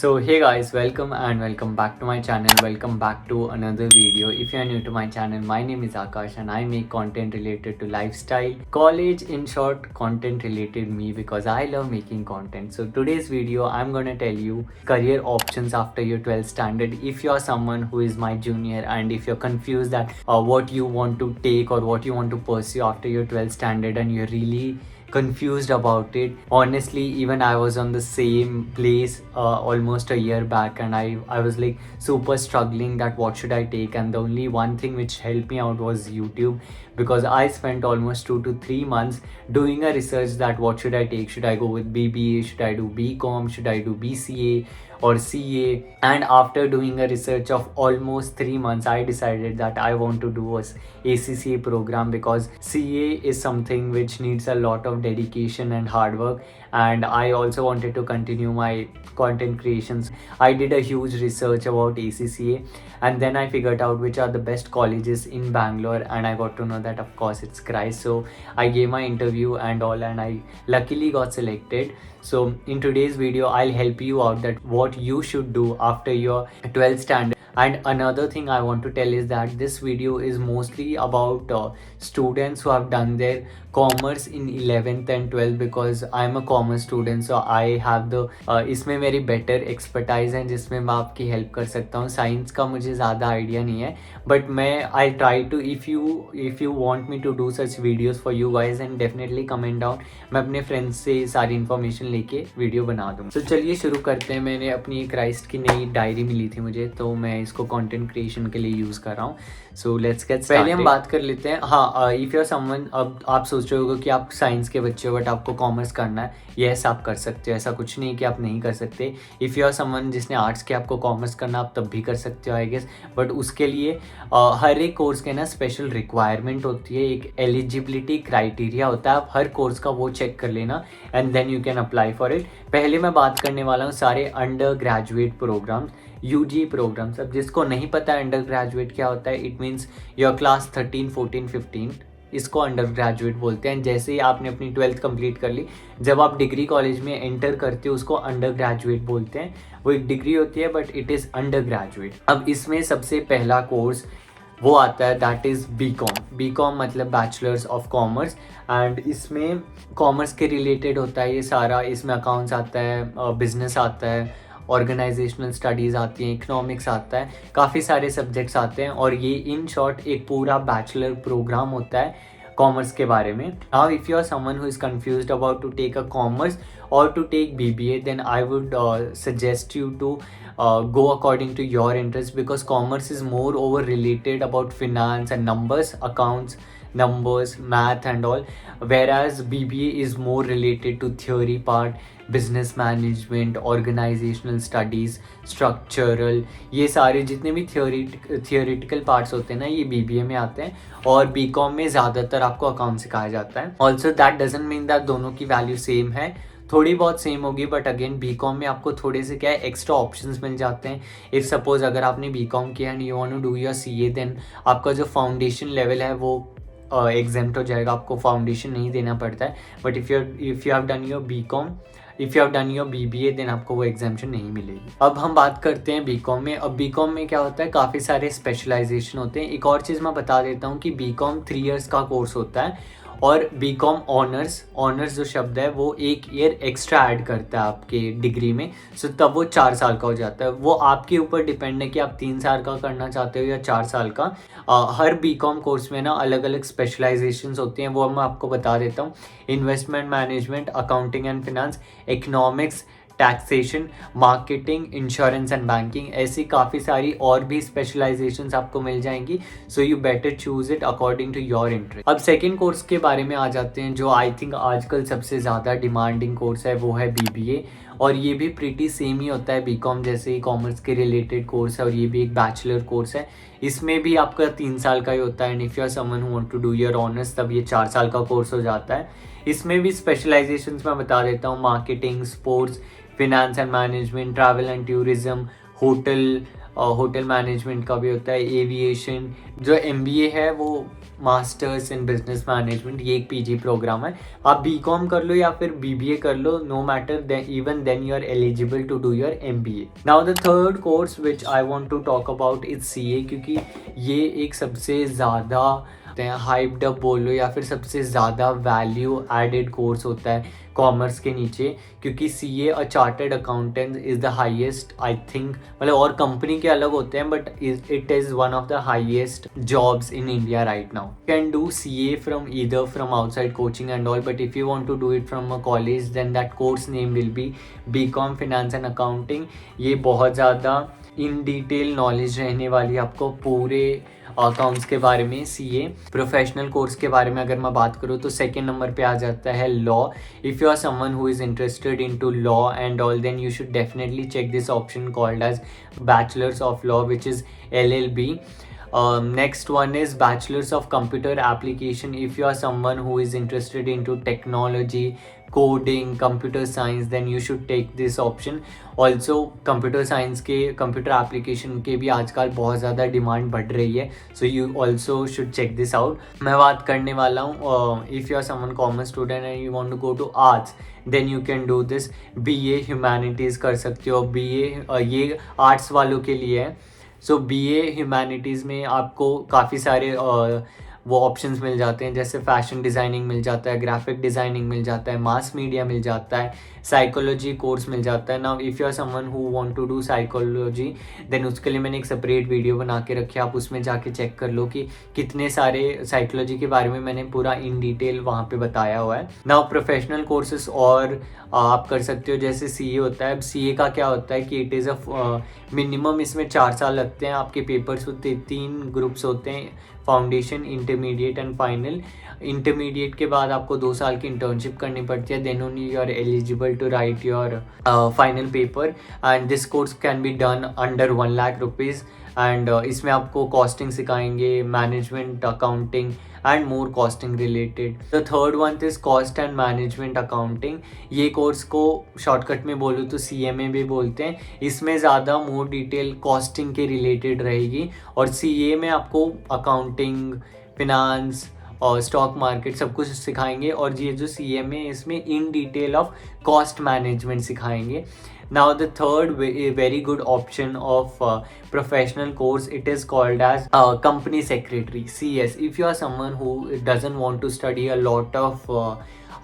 So hey guys, welcome and welcome back to my channel. Welcome back to another video. If you are new to my channel, my name is Akash and I make content related to lifestyle, college, in short, content related me because I love making content. So today's video, I'm gonna tell you career options after your 12th standard. If you are someone who is my junior and if you're confused that what you want to take or what you want to pursue after your 12th standard and you're really confused about it. Honestly, even I was on the same place almost a year back and I was like super struggling that what should I take, and the only one thing which helped me out was YouTube, because I spent almost 2 to 3 months doing a research that what should I take, should I go with BBA, should I do BCom, should I do BCA or CA. And after doing a research of almost 3 months, I decided that I want to do a ACCA program because CA is something which needs a lot of dedication and hard work, and I also wanted to continue my content creations. I did a huge research about ACCA and then I figured out which are the best colleges in Bangalore, and I got to know that of course it's Christ. So I gave my interview and all and I luckily got selected. So in today's video I'll help you out that what you should do after your 12th standard. And another thing I want to tell is that this video is mostly about students who have done their commerce in 11th and 12th, because I'm a commerce student, so I have the इसमें मेरी better expertise है जिसमें मैं आपकी help कर सकता हूँ. Science का मुझे ज़्यादा आइडिया नहीं है, बट मैं I try to, if you want me to do such videos for you guys, and definitely comment down. मैं अपने फ्रेंड्स से सारी इन्फॉर्मेशन लेके वीडियो बना दूँ. तो चलिए शुरू करते हैं. मैंने अपनी क्राइस्ट की नई डायरी मिली थी मुझे, तो मैं इसको कंटेंट क्रिएशन के लिए यूज़ कर रहा हूँ. So let's get started. पहले हम बात कर लेते हैं. हाँ, इफ़ यू आर समवन, अब आप सोच रहे होगे कि आप साइंस के बच्चे हो बट आपको कॉमर्स करना है. यस, आप कर सकते हो, ऐसा कुछ नहीं कि आप नहीं कर सकते. इफ़ यू आर समवन जिसने आर्ट्स के आपको कॉमर्स करना, आप तब भी कर सकते हो आई गेस. बट उसके लिए हर एक कोर्स के ना स्पेशल रिक्वायरमेंट होती है, एक एलिजिबिलिटी क्राइटेरिया होता है. आप हर कोर्स का वो चेक कर लेना and then you can apply for it. पहले मैं बात करने वाला हूँ सारे undergraduate programs, UG programs. अब जिसको नहीं पता अंडर ग्रेजुएट क्या होता है, इट मीन्स योर क्लास 13, 14, 15, इसको अंडर ग्रेजुएट बोलते हैं. जैसे ही आपने अपनी 12th कंप्लीट कर ली, जब आप डिग्री कॉलेज में एंटर करते हो उसको अंडर ग्रेजुएट बोलते हैं. वो एक डिग्री होती है but it is under graduate. अब इसमें सबसे पहला कोर्स वो आता है, दैट इज़ बीकॉम. बीकॉम मतलब बैचलर्स ऑफ कॉमर्स, एंड इसमें कॉमर्स के रिलेटेड होता है ये सारा. इसमें अकाउंट्स आता है, बिजनेस आता है, ऑर्गेनाइजेशनल स्टडीज़ आती हैं, इकोनॉमिक्स आता है, काफ़ी सारे सब्जेक्ट्स आते हैं. और ये इन शॉर्ट एक पूरा बैचलर प्रोग्राम होता है कॉमर्स के बारे में. Now if you are someone who is confused about to take a commerce और to take BBA, then I would suggest you to go according to your interest, because commerce is more over related about finance and numbers, accounts, numbers, math and all, whereas BBA is more related to theory part, business management, organizational studies, structural. ये सारे जितने भी theoretical parts होते हैं ना, ये BBA में आते हैं. और BCom में ज़्यादातर आपको अकाउंट सिखाया जाता है. Also that doesn't mean that दोनों की वैल्यू सेम है, थोड़ी बहुत सेम होगी, बट अगेन बीकॉम में आपको थोड़े से क्या है एक्स्ट्रा ऑप्शंस मिल जाते हैं. इफ़ सपोज अगर आपने बीकॉम किया and you want to do your CA, then आपका जो फाउंडेशन लेवल है वो एग्जेम्प्ट हो जाएगा, आपको फाउंडेशन नहीं देना पड़ता है. But if you have done your BCom, if you have done your BBA, then आपको वो एग्जामेशन नहीं मिलेगी. अब हम बात करते हैं बीकॉम में. अब बीकॉम में क्या होता है, काफ़ी सारे स्पेशलाइजेशन होते हैं. एक और चीज़ मैं बता देता हूँ कि बीकॉम 3 years का कोर्स होता है, और बीकॉम ऑनर्स जो शब्द है वो 1 year एक्स्ट्रा ऐड करता है आपके डिग्री में. सो तब वो 4 साल का हो जाता है. वो आपके ऊपर डिपेंड है कि आप 3 साल का करना चाहते हो या 4 साल का. हर बीकॉम कोर्स में ना अलग अलग स्पेशलाइजेशंस होती हैं, वो मैं आपको बता देता हूँ. Investment management, accounting and finance, economics, taxation, marketing, insurance and banking, ऐसी काफ़ी सारी और भी स्पेशलाइजेशंस आपको मिल जाएंगी. So you better choose it according to your interest. अब सेकेंड कोर्स के बारे में आ जाते हैं, जो आई थिंक आजकल सबसे ज़्यादा डिमांडिंग कोर्स है, वो है BBA. और ये भी प्रीटी सेम ही होता है बीकॉम जैसे ही, कॉमर्स के रिलेटेड कोर्स है, और ये भी एक बैचलर कोर्स है. इसमें भी आपका 3 साल का ही होता है. And if you are someone who want to do your honours, तब ये 4 साल का कोर्स हो जाता है. इसमें भी स्पेशलाइजेशंस मैं बता देता हूँ, marketing, sports, finance and management, travel and tourism, hotel management का भी होता है, एविएशन. जो MBA है वो मास्टर्स इन बिजनेस मैनेजमेंट, ये एक पीजी प्रोग्राम है। आप बीकॉम कर लो या फिर बीबीए कर लो, no matter, even then you are eligible to do your MBA. Now the third course which I want to talk about is CA, क्योंकि ये एक सबसे ज़्यादा हाइप्ड अप बोलो या फिर सबसे ज़्यादा वैल्यू एडेड कोर्स होता है कॉमर्स के नीचे, क्योंकि CA a chartered accountant is the highest, I think, मतलब और कंपनी के अलग होते हैं but it is one of the highest jobs in India right now. Can do CA from either from outside coaching and all, but if you want to do it from a college then that course name will be BCom finance and accounting. ये बहुत ज़्यादा in detail knowledge रहने वाली आपको पूरे accounts के बारे में। सीए प्रोफेशनल कोर्स के बारे में अगर मैं बात करूँ तो सेकेंड नंबर पे आ जाता है law. If you are someone who is interested in to law and all, then you should definitely check this option called as bachelors of law which is LLB. Next one is bachelors of computer application. If you are someone who is interested into technology, coding, computer science, then you should take this option. Also computer science के computer application के भी आजकल बहुत ज़्यादा demand बढ़ रही है, so you also should check this out. मैं बात करने वाला हूँ if you are someone commerce student and you want to go to arts, then you can do this. BA humanities कर सकते हो। BA ये arts वालों के लिए है। सो BA ह्यूमैनिटीज़ में आपको काफ़ी सारे वो ऑप्शंस मिल जाते हैं, जैसे फैशन डिज़ाइनिंग मिल जाता है, ग्राफिक डिज़ाइनिंग मिल जाता है, मास मीडिया मिल जाता है, साइकोलॉजी कोर्स मिल जाता है। Now if you are someone who want to do psychology, then उसके लिए मैंने एक सेपरेट वीडियो बना के रखी है, आप उसमें जाके चेक कर लो कि कितने सारे साइकोलॉजी के बारे में मैंने पूरा इन डिटेल वहाँ पे बताया हुआ है। नाउ प्रोफेशनल कोर्सेज और आप कर सकते हो, जैसे CA होता है। अब CA का क्या होता है कि इट इज़ अ मिनिमम इसमें 4 साल लगते हैं, आपके पेपर्स होते हैं, 3 ग्रुप्स होते हैं, foundation, intermediate and final. Intermediate के बाद आपको 2 साल की इंटर्नशिप करनी पड़ती है, then only you are eligible to write your final paper and this course can be done under 1 lakh rupees and इसमें आपको कॉस्टिंग सिखाएंगे, management, accounting and more costing related. The third one is cost and management accounting. ये कोर्स को shortcut में बोलूँ तो CMA भी बोलते हैं। इसमें ज़्यादा मोर डिटेल कॉस्टिंग के रिलेटेड रहेगी और CA में आपको अकाउंटिंग, फिनांस और स्टॉक मार्केट सब कुछ सिखाएंगे और ये जो CMA इसमें in detail of cost management सिखाएंगे। Now the third very good option of professional course, it is called as company secretary, CS. If you are someone who doesn't want to study a lot of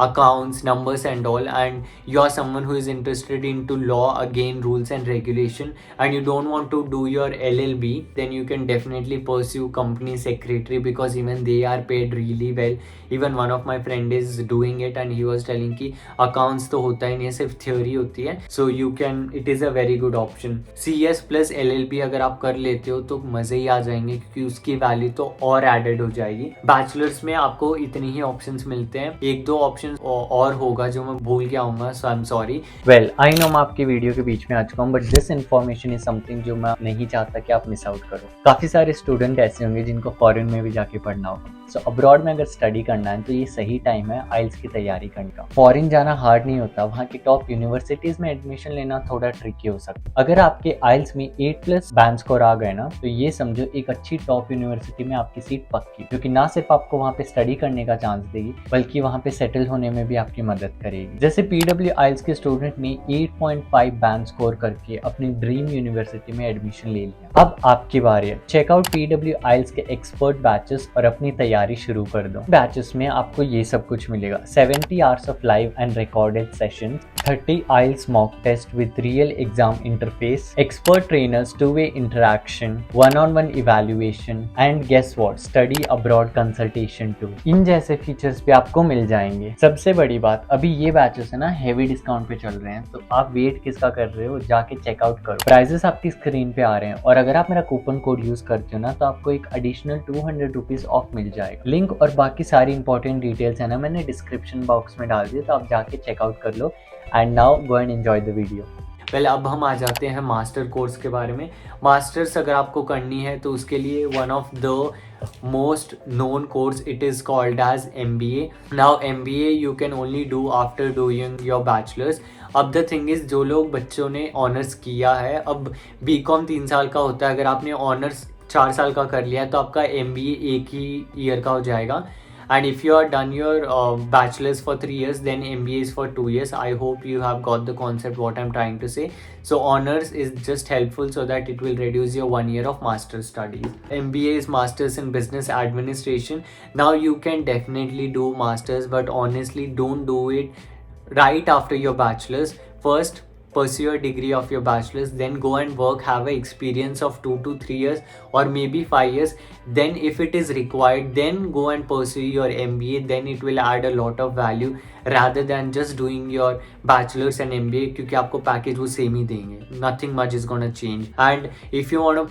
accounts, numbers and all, and you are someone who is interested into law, again rules and regulation, and you don't want to do your LLB, then you can definitely pursue company secretary because even they are paid really well. Even one of my friend is doing it and he was telling कि accounts तो होता ही नहीं है, सिर्फ theory होती है, so you can, it is a very good option. CS plus LLB अगर आप कर लेते हो तो मज़े ही आ जाएंगे क्योंकि उसकी वैल्यू तो और एडेड हो जाएगी. बैचलर्स में आपको इतने ही ऑप्शंस मिलते हैं, एक दो ऑप्शन और होगा जो मैं भूल गया हूँ, so I am sorry. Well I know मैं आपकी वीडियो के बीच में आ चुका हूँ, but this information is something जो मैं नहीं चाहता कि आप मिस आउट करो. काफ़ी सारे स्टूडेंट ऐसे होंगे जिनको फॉरेन में भी जाके पढ़ना होगा. सो अब्रॉड में अगर स्टडी करना है तो ये सही टाइम है आइल्स की तैयारी करने का. फॉरेन जाना हार्ड नहीं होता, वहाँ की टॉप यूनिवर्सिटीज में एडमिशन लेना थोड़ा ट्रिकी हो सकता है. अगर आपके आइल्स में 8+ बैंड स्कोर आ गए ना, तो ये समझो एक अच्छी टॉप यूनिवर्सिटी में आपकी सीट पक्की, जो कि ना सिर्फ आपको वहाँ पे स्टडी करने का चांस देगी बल्कि वहाँ पे सेटल होने में भी आपकी मदद करेगी. जैसे PW आइल्स के स्टूडेंट ने 8.5 बैंड स्कोर करके अपनी ड्रीम यूनिवर्सिटी में एडमिशन ले लिया. अब आपकी बारी है. चेकआउट PW आइल्स के एक्सपर्ट बैचेस और अपनी तैयारी शुरू कर दो. बैचेस में आपको ये सब कुछ मिलेगा: 70 hours of live and recorded sessions, 30 IELTS mock test with real exam interface, expert trainers, 2-वे interaction, 1-on-1 evaluation and guess what, study abroad consultation too. इन जैसे फीचर्स भी आपको मिल जाएंगे. सबसे बड़ी बात, अभी ये बैचेस है ना हेवी डिस्काउंट पे चल रहे हैं, तो आप वेट किसका कर रहे हो, जाके चेकआउट करो. प्राइजेस आपकी स्क्रीन पे आ रहे हैं और अगर आप मेरा कूपन कोड यूज करते हो ना तो आपको एक एडिशनल 200 रुपीज ऑफ मिल जाएगा. लिंक और बाकी सारी इंपॉर्टेंट डिटेल्स है ना मैंने डिस्क्रिप्शन बॉक्स में डाल दिया, तो आप जाके चेकआउट कर लो. And now go and enjoy the video. पहले अब हम आ जाते हैं मास्टर कोर्स के बारे में. मास्टर्स अगर आपको करनी है तो उसके लिए one of the most known course, it is called as MBA. Now MBA you can only do after doing your bachelor's. अब द थिंग इज, जो लोग बच्चों ने ऑनर्स किया है, अब BCom 3 साल का होता है, अगर आपने ऑनर्स 4 साल का कर लिया तो आपका MBA एक ही ईयर का हो जाएगा. And if you are done your bachelor's for 3 years, then MBA is for 2 years. I hope you have got the concept what I'm trying to say. So honors is just helpful so that it will reduce your 1 year of master's studies. MBA is Masters in Business Administration. Now you can definitely do masters, but honestly don't do it right after your bachelor's. First pursue a degree of your bachelor's, then go and work, have a experience of 2 to 3 years or maybe 5 years. Then if it is required, then go and pursue your MBA. Then it will add a lot of value rather than just doing your bachelor's and MBA, क्योंकि आपको package वो same ही देंगे. Nothing much is gonna change. And if you're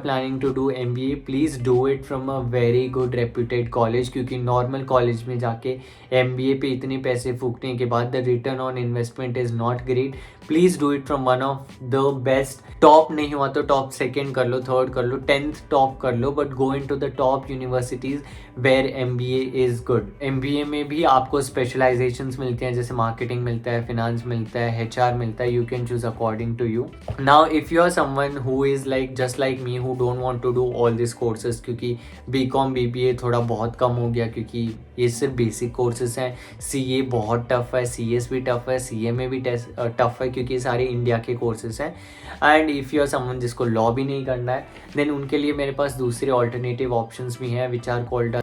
planning to do MBA, please do it from a very good reputed college, क्योंकि normal college में जाके MBA पे इतने पैसे फूकने के बाद the return on investment is not great. Please do it from one of the best. Top नहीं हुआ तो टॉप सेकेंड कर लो, थर्ड कर लो, 10th टॉप कर लो, but go into the top universities where MBA is good. MBA में भी आपको स्पेशलाइजेशंस मिलती हैं, जैसे मार्केटिंग मिलता है, फिनांस मिलता है, HR मिलता है. You can choose according to you. Now if you are someone who is like just like me who don't want to do all this courses, क्योंकि BCom BBA थोड़ा बहुत कम हो गया, क्योंकि ये सिर्फ बेसिक कोर्सेज हैं. CA बहुत टफ है, CS भी टफ है, CA में भी टफ है, क्योंकि सारे इंडिया के कोर्सेज हैं. And if you are someone जिसको लॉ भी नहीं करना है, देन उनके लिए मेरे पास दूसरे ऑल्टरनेटिव ऑप्शंस भी हैं, विच आर कॉल्ड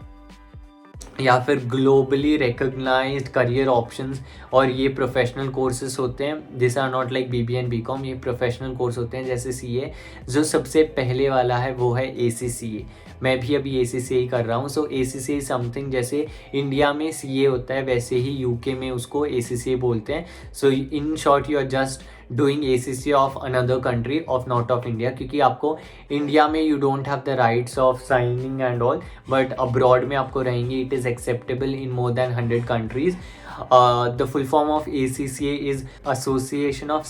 या फिर ग्लोबली रिकग्नाइज्ड करियर ऑप्शंस. और ये प्रोफेशनल कोर्सेज होते हैं. This are not like BBA and BCom. ये प्रोफेशनल कोर्स होते हैं. जैसे CA जो सबसे पहले वाला है वो है ACCA. मैं भी अभी ACCA ही कर रहा हूँ. सो ACCA समथिंग जैसे इंडिया में CA होता है, वैसे ही UK में उसको ACCA बोलते हैं. So in short you are just doing ACCA of another country of not of India, क्योंकि आपको इंडिया में you don't have the rights of signing and all, but abroad में आपको रहेंगे. It is acceptable in more than 100 countries. The full form of ACCA is association of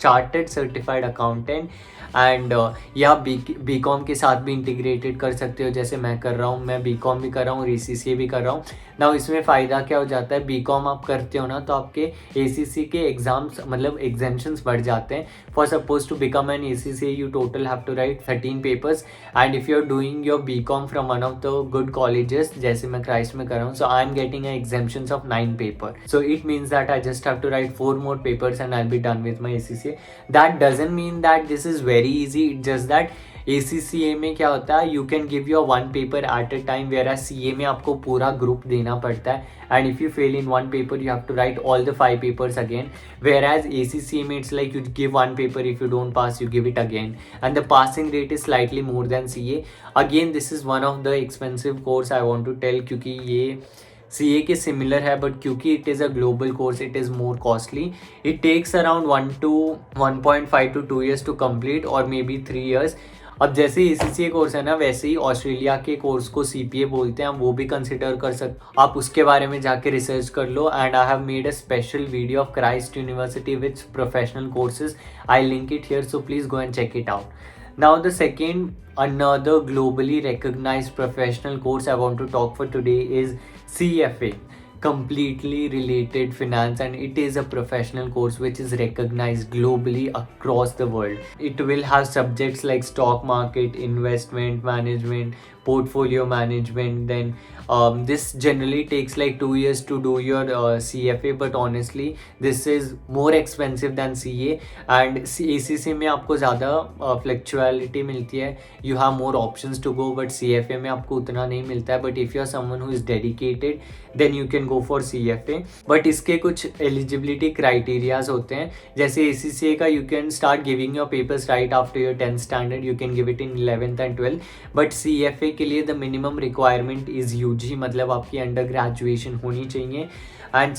chartered certified accountant. And या BCom के साथ भी integrated कर सकते हो, जैसे मैं कर रहा हूँ. मैं BCom भी कर रहा हूँ और ACCA भी कर रहा हूँ. ना इसमें फ़ायदा क्या हो जाता है, BCom आप करते हो ना तो आपके ACCA के एग्ज़ाम्स मतलब एग्जेम्पशंस बढ़ जाते हैं. For suppose to become an ACCA you total have to write 13 papers. And if you are doing your BCom from one of the good colleges, जैसे मैं क्राइस्ट में कर रहा हूँ, so I am getting exemptions of 9 paper. So it means that I just have to write 4 more papers and I will be done with my ACCA. That doesn't mean that this is very easy. It just that ACCA में क्या होता है, you can give your 1 paper at a time, where as CA में आपको पूरा group देना पड़ता है. And if you fail in 1 paper you have to write all the 5 papers again, where as ACCA में it's like you give 1 paper, if you don't pass you give it again, and the passing rate is slightly more than CA. Again this is one of the expensive course I want to tell, क्योंकि ये CA के similar है, but क्योंकि it is a global course it is more costly. It takes around 1.5 to 2 years to complete और may be 3 years. अब जैसे ACCA course है ना, वैसे ही ऑस्ट्रेलिया के कोर्स को CPA बोलते हैं, वो भी कंसिडर कर सकते. आप उसके बारे में जाके रिसर्च कर लो. And I have made a special video of Christ university with professional courses. I link it here, so please go and check it out. Now the second, another globally recognized professional course I want to talk for today is CFA, completely related finance, and it is a professional course which is recognized globally across the world. It will have subjects like stock market, investment management, portfolio management. Then this generally takes like 2 years to do your CFA, but honestly this is more expensive than CA. and ACCA में आपको ज़्यादा fluctuality मिलती है, you have more options to go, but CFA में आपको उतना नहीं मिलता है. but if you are someone who is dedicated then you can go for CFA. but इसके कुछ eligibility criterias होते हैं, जैसे ACCA का you can start giving your papers right after your 10th standard, you can give it in 11th and 12th. but CFA के लिए the minimum requirement is UG, मतलब आपकी अंडर ग्रेजुएशन होनी चाहिए. And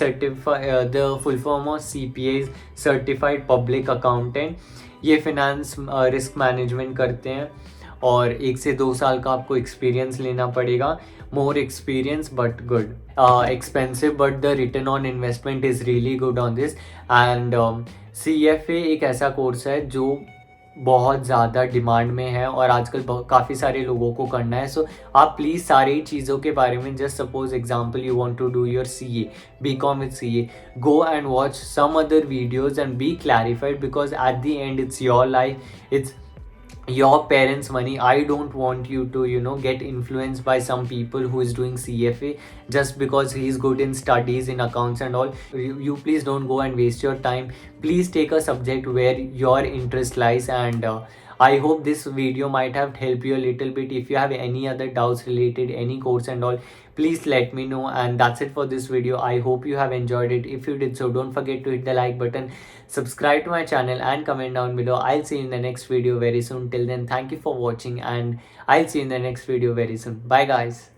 the full form of CPA is certified public accountant. ये finance risk management करते हैं और 1 से 2 साल का आपको एक्सपीरियंस लेना पड़ेगा. More experience but good. Expensive but the return on investment is really good on this. And CFA एक ऐसा कोर्स है जो बहुत ज़्यादा डिमांड में है और आजकल काफ़ी सारे लोगों को करना है. सो आप प्लीज़ सारी चीज़ों के बारे में, just suppose example you want to do your CA, BCom with CA, go and watch some other videos and be clarified, because at the end it's your life, it's your parents money. I don't want you to, get influenced by some people who is doing CFA just because he's good in studies in accounts and all. You please don't go and waste your time. Please take a subject where your interest lies. And I hope this video might have helped you a little bit. If you have any other doubts related any course and all, please let me know. And that's it for this video. I hope you have enjoyed it. If you did so, don't forget to hit the like button, subscribe to my channel, and comment down below. I'll see you in the next video very soon. Till then, thank you for watching, and I'll see you in the next video very soon. Bye guys.